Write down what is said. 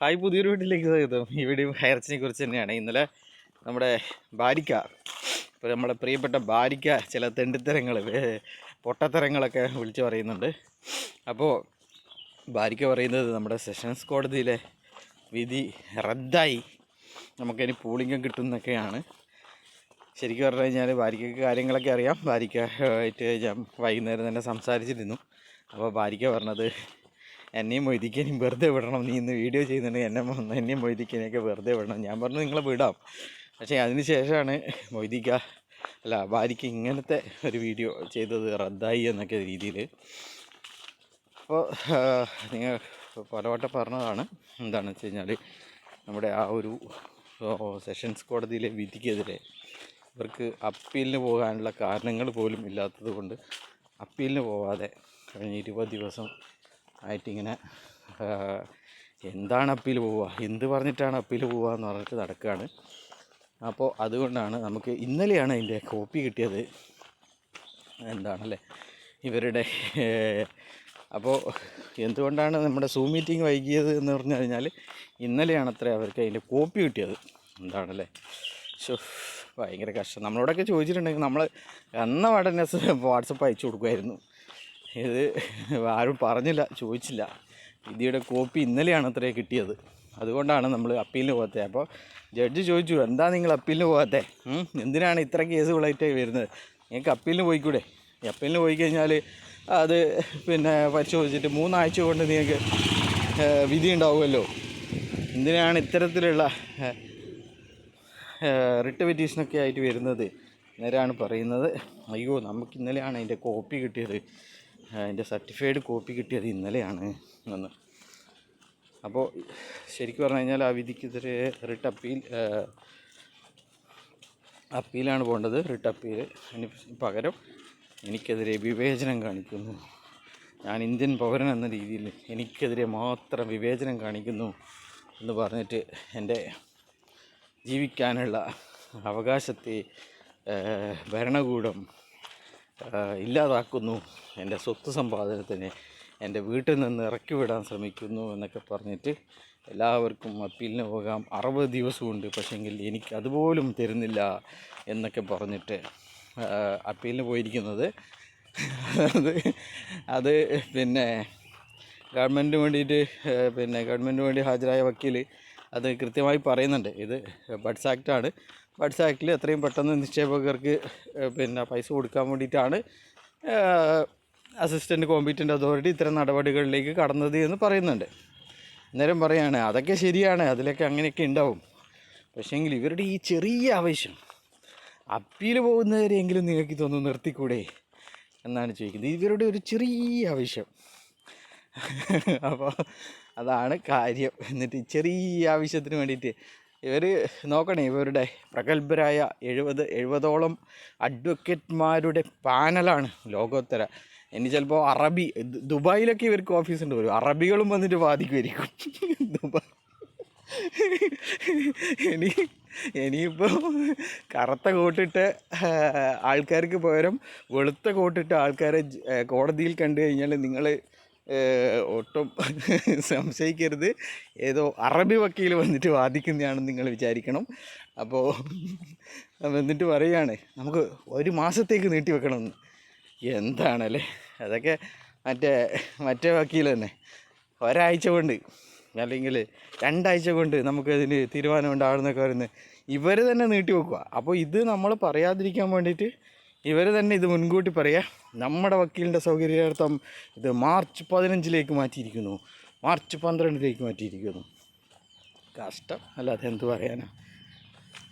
Hi, പുതിയൊരു വീട്ടിലേക്ക് സ്വാഗതം. ഈ വീഡിയോ ഹയർച്ചിനെ കുറിച്ച് തന്നെയാണ്. ഇന്നലെ നമ്മുടെ ബാരിക്ക, ഇപ്പോൾ നമ്മുടെ പ്രിയപ്പെട്ട ബാരിക്ക ചില തെണ്ടിത്തരങ്ങൾ, പൊട്ടത്തരങ്ങളൊക്കെ വിളിച്ച് പറയുന്നുണ്ട്. അപ്പോൾ ബാരിക്ക പറയുന്നത് നമ്മുടെ സെഷൻസ് കോടതിയിലെ വിധി റദ്ദായി, നമുക്കിനി പൂളിംഗം കിട്ടുന്നൊക്കെയാണ്. ശരിക്കും പറഞ്ഞു കഴിഞ്ഞാൽ ബാരിക്കയ്ക്ക് കാര്യങ്ങളൊക്കെ അറിയാം. ബാരിക്ക ആയിട്ട് ഞാൻ വൈകുന്നേരം തന്നെ സംസാരിച്ചിരുന്നു. അപ്പോൾ ബാരിക്ക പറഞ്ഞത്, എന്നെയും മൊയ്തിക്കാനും വെറുതെ വിടണം, നീ ഇന്ന് വീഡിയോ ചെയ്യുന്നുണ്ടെങ്കിൽ എന്നെയും മൊയ്തിക്കാനെയൊക്കെ വെറുതെ വിടണം. ഞാൻ പറഞ്ഞു നിങ്ങളെ വിടാം, പക്ഷേ അതിന് ശേഷമാണ് ബാരിക്ക ഇങ്ങനത്തെ ഒരു വീഡിയോ ചെയ്തത് റദ്ദായി എന്നൊക്കെ രീതിയിൽ. അപ്പോൾ നിങ്ങൾ പലവട്ടം പറഞ്ഞതാണ്. എന്താണെന്ന് വെച്ച് കഴിഞ്ഞാൽ നമ്മുടെ ആ ഒരു സെഷൻസ് കോടതിയിലെ വിധിക്കെതിരെ ഇവർക്ക് അപ്പീലിന് പോകാനുള്ള കാരണങ്ങൾ പോലും ഇല്ലാത്തത് കൊണ്ട് അപ്പീലിന് പോകാതെ കഴിഞ്ഞ 20 ദിവസം ആയിട്ടിങ്ങനെ എന്താണ് അപ്പീൽ പോവുക, എന്ത് പറഞ്ഞിട്ടാണ് അപ്പീൽ പോവുക എന്ന് പറഞ്ഞിട്ട് നടക്കുകയാണ്. അപ്പോൾ അതുകൊണ്ടാണ് നമുക്ക് ഇന്നലെയാണ് അതിൻ്റെ കോപ്പി കിട്ടിയത്. എന്താണല്ലേ ഇവരുടെ അപ്പോൾ എന്തുകൊണ്ടാണ് നമ്മുടെ സൂം മീറ്റിംഗ് വൈകിയത് എന്ന് പറഞ്ഞു കഴിഞ്ഞാൽ ഇന്നലെയാണ് അത്ര അവർക്ക് അതിൻ്റെ കോപ്പി കിട്ടിയത്. എന്താണല്ലേ ഭയങ്കര കഷ്ടം. നമ്മളോടൊക്കെ ചോദിച്ചിട്ടുണ്ടെങ്കിൽ നമ്മൾ എന്ന ഉടനെ വാട്സപ്പ് അയച്ചു കൊടുക്കുമായിരുന്നു. ഇത് ആരും പറഞ്ഞില്ല, ചോദിച്ചില്ല. വിധിയുടെ കോപ്പി ഇന്നലെയാണ് അത്രേ കിട്ടിയത്. അതുകൊണ്ടാണ് നമ്മൾ അപ്പീലിന് പോകാത്തത്. അപ്പോൾ ജഡ്ജി ചോദിച്ചു, എന്താ നിങ്ങൾ അപ്പീലിന് പോകാത്തത്, എന്തിനാണ് ഇത്ര കേസുകളായിട്ട് വരുന്നത്, നിങ്ങൾക്ക് അപ്പീലിന് പോയിക്കൂടെ? അപ്പീലിന് പോയി കഴിഞ്ഞാൽ അത് പരിശോധിച്ചിട്ട് 3 ആഴ്ച കൊണ്ട് നിങ്ങൾക്ക് വിധി ഉണ്ടാവുമല്ലോ. എന്തിനാണ് ഇത്തരത്തിലുള്ള റിട്ട് പെറ്റീഷനൊക്കെ ആയിട്ട് വരുന്നത്? നേരെയാണ് പറയുന്നത്. അയ്യോ, നമുക്ക് ഇന്നലെയാണ് അതിൻ്റെ കോപ്പി കിട്ടിയത്, അതിൻ്റെ സർട്ടിഫൈഡ് കോപ്പി കിട്ടിയത് ഇന്നലെയാണ് എന്ന്. അപ്പോൾ ശരിക്കും പറഞ്ഞു കഴിഞ്ഞാൽ ആ വിധിക്കെതിരെ റിട്ട് അപ്പീലാണ് പോകേണ്ടത്. Writ appeal. അതിന് പകരം എനിക്കെതിരെ വിവേചനം കാണിക്കുന്നു, ഞാൻ ഇന്ത്യൻ പൗരൻ എന്ന രീതിയിൽ എനിക്കെതിരെ മാത്രം വിവേചനം കാണിക്കുന്നു എന്ന് പറഞ്ഞിട്ട് എൻ്റെ ജീവിക്കാനുള്ള അവകാശത്തെ ഭരണകൂടം ഇല്ലാതാക്കുന്നു, എൻ്റെ സ്വത്ത് സമ്പാദനത്തിന് എൻ്റെ വീട്ടിൽ നിന്ന് ഇറക്കി വിടാൻ ശ്രമിക്കുന്നു എന്നൊക്കെ പറഞ്ഞിട്ട് എല്ലാവർക്കും അപ്പീലിന് പോകാം, 60 ദിവസമുണ്ട്, പക്ഷേങ്കിൽ എനിക്ക് അതുപോലും തരുന്നില്ല എന്നൊക്കെ പറഞ്ഞിട്ട് അപ്പീലിന് പോയിരിക്കുന്നത്. അത് ഗവൺമെൻറ്റിന് വേണ്ടിയിട്ട് ഗവൺമെൻറ്റിന് വേണ്ടി ഹാജരായ വക്കീൽ അത് കൃത്യമായി പറയുന്നുണ്ട്. ഇത് ബഡ്സ് ആക്റ്റാണ്. ബഡ്സ് ആക്റ്റിൽ എത്രയും പെട്ടെന്ന് നിക്ഷേപകർക്ക് പൈസ കൊടുക്കാൻ വേണ്ടിയിട്ടാണ് അസിസ്റ്റൻ്റ് കോമ്പീറ്റൻ്റ് അതോറിറ്റി ഇത്തരം നടപടികളിലേക്ക് കടന്നത് എന്ന് പറയുന്നുണ്ട്. അന്നേരം പറയുകയാണ്, അതൊക്കെ ശരിയാണ്, അതിലൊക്കെ അങ്ങനെയൊക്കെ ഉണ്ടാവും, പക്ഷേങ്കിൽ ഇവരുടെ ഈ ചെറിയ ആവശ്യം അപ്പീൽ പോകുന്നവരെങ്കിലും നിങ്ങൾക്ക് ഇതൊന്ന് നിർത്തിക്കൂടെ എന്നാണ് ചോദിക്കുന്നത്. ഇവരുടെ ഒരു ചെറിയ ആവശ്യം. അപ്പോൾ അതാണ് കാര്യം. എന്നിട്ട് ചെറിയ ആവശ്യത്തിന് വേണ്ടിയിട്ട് ഇവർ നോക്കണേ, ഇവരുടെ പ്രഗത്ഭരായ 70ഓളം അഡ്വക്കേറ്റ്മാരുടെ പാനലാണ് ലോകോത്തര. ഇനി ചിലപ്പോൾ ദുബായിലൊക്കെ ഇവർക്ക് ഓഫീസുണ്ട് വരും, അറബികളും വന്നിട്ട് വാദിക്കുമായിരിക്കും ദുബായ്. ഇനിയിപ്പോൾ കറുത്ത കോട്ടിട്ട് ആൾക്കാർക്ക് പകരം വെളുത്ത കോട്ടിട്ട് ആൾക്കാരെ കോടതിയിൽ കണ്ടു കഴിഞ്ഞാൽ നിങ്ങൾ ഒട്ടും സംശയിക്കരുത്, ഏതോ അറബി വക്കീൽ വന്നിട്ട് വാദിക്കുന്നതാണെന്ന് നിങ്ങൾ വിചാരിക്കണം. അപ്പോൾ എന്നിട്ട് പറയുകയാണ്, നമുക്ക് 1 മാസത്തേക്ക് നീട്ടി വെക്കണമെന്ന്. എന്താണല്ലേ അതൊക്കെ. മറ്റേ വക്കീൽ തന്നെ ഒരാഴ്ച കൊണ്ട് അല്ലെങ്കിൽ 2 ആഴ്ച കൊണ്ട് നമുക്കതിന് തീരുമാനം ഉണ്ടാകുന്നൊക്കെ പറയുന്നത് ഇവർ തന്നെ നീട്ടി വെക്കുക. അപ്പോൾ ഇത് നമ്മൾ പറയാതിരിക്കാൻ വേണ്ടിയിട്ട് ഇവർ തന്നെ ഇത് മുൻകൂട്ടി പറയുക, നമ്മുടെ വക്കീലിൻ്റെ സൗകര്യാർത്ഥം ഇത് മാർച്ച് 15 മാറ്റിയിരിക്കുന്നു, മാർച്ച് 12 മാറ്റിയിരിക്കുന്നു. കഷ്ടം, അല്ലാതെ എന്ത് പറയാനാണ്.